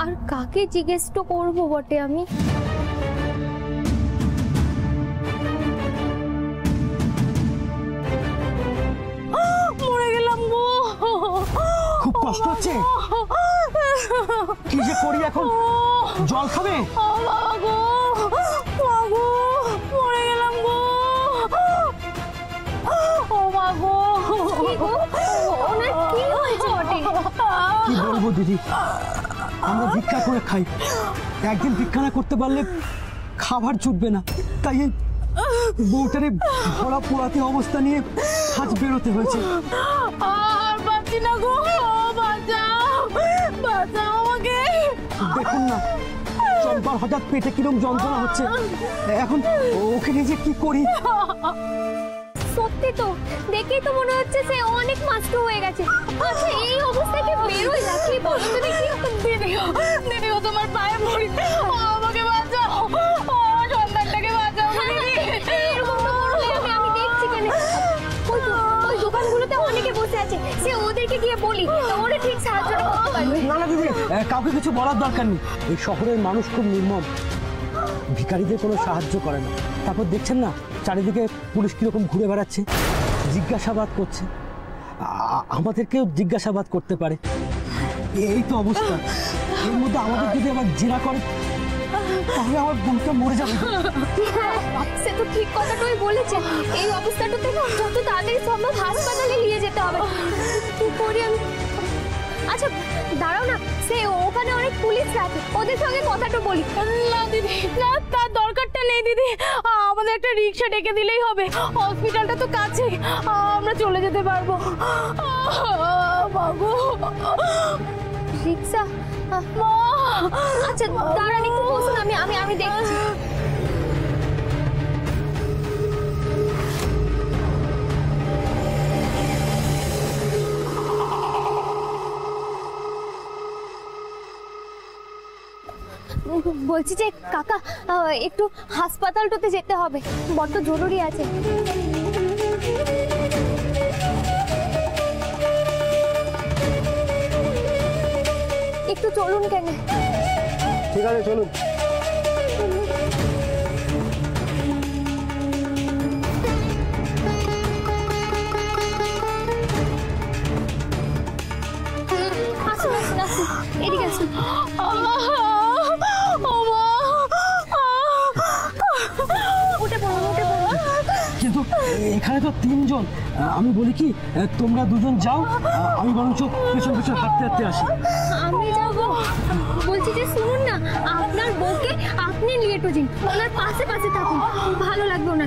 আর কাকে জিজ্ঞেস তো করবো বটে আমি। মরে গেলাম গো, খুব কষ্ট হচ্ছে, কি যে করি এখন? জল খাবে? মরে গেলাম গো, ও মা গো। কি হয়েছে বটে? কি বলবো দিদি, আমরা ভিক্ষা করে খাই, একদিন ভিক্ষা না করতে পারলে খাবার জুটবে না, তাই এই বউটারে ভরা পোড়াতে অবস্থা নিয়ে আজ বেরোতে হয়েছে। আর বাঁচি না গো, বাঁচাও বাঁচাও আমাকে। দেখুন না চম্পার হঠাৎ পেটে কিরম যন্ত্রণা হচ্ছে, এখন ওকে নিয়ে যে কি করি। সত্যি তো, দেখেই তো মনে হচ্ছে সে অনেক নষ্ট হয়ে গেছে। আচ্ছা এই অবস্থায় কি বেরোয় না? কি বলো তো দেখি। দিদি ও তোমার পায়ে পড়ি, আমাকে বাঁচাও, আমার সন্তানটাকে বাঁচাও দিদি। এরকম তো করলে আমি দেখছি কেন। ওই দোকানগুলোতে অনেকে বসে আছে, সে ওদেরকে গিয়ে বলি, ওরা ঠিক সাহায্যটা করতে পারবে। না না দিদি, কাউকে কিছু বলার দরকার নেই, এই শহরের মানুষ খুব নির্মম, ভিখারিদের কোনো সাহায্য করে না। তারপর দেখছেন না চারিদিকে পুলিশ কিরকম ঘুরে বেড়াচ্ছে, জিজ্ঞাসাবাদ করছে, আমাদেরকেও জিজ্ঞাসাবাদ করতে পারে। এই তো অবস্থা, এর মধ্যে আমাদের যদি আবার জেরা করে তাহলে আমার বোনটা মরে যাবে। সে তো ঠিক কথাটাই বলেছে, এই অবস্থাটাতে যত তাড়াতাড়ি সম্ভব হাসপাতালে নিয়ে যেতে হবে। কি করি আমি? আচ্ছা দাঁড়াও না, সে ওখানে অনেক পুলিশ আছে, ওদের সঙ্গে কথাটা বলি। না দিদি, না তার দরকারটা নেই দিদি, আমাদের একটা রিক্সা ডেকে দিলেই হবে, হসপিটালটা তো কাছেই, আমরা চলে যেতে পারবো। বাবু রিক্সা? আচ্ছা দাঁড়ান একটু বসুন, আমি দেখছি। বলছি যে কাকা, একটু হাসপাতালটাতে যেতে হবে, বড্ড জরুরি আছে। একটু চলুন কেন? ঠিক আছে চলুন। আসুন আসুন আসুন, এদিকে আসুন। উঠে পড়ুন উঠে পড়ুন। কিন্তু এখানে তো তিনজন, আমি বলি কি তোমরা দুজন যাও, আমি বরঞ্চ পেছন পেছন হাঁটতে হাঁটতে আসি। আমি যাবো? বলছি যে শুনুন না, আপনার বউকে আপনি নিয়ে একটু যান, ওনার পাশে পাশে থাকুন, ভালো লাগবে না।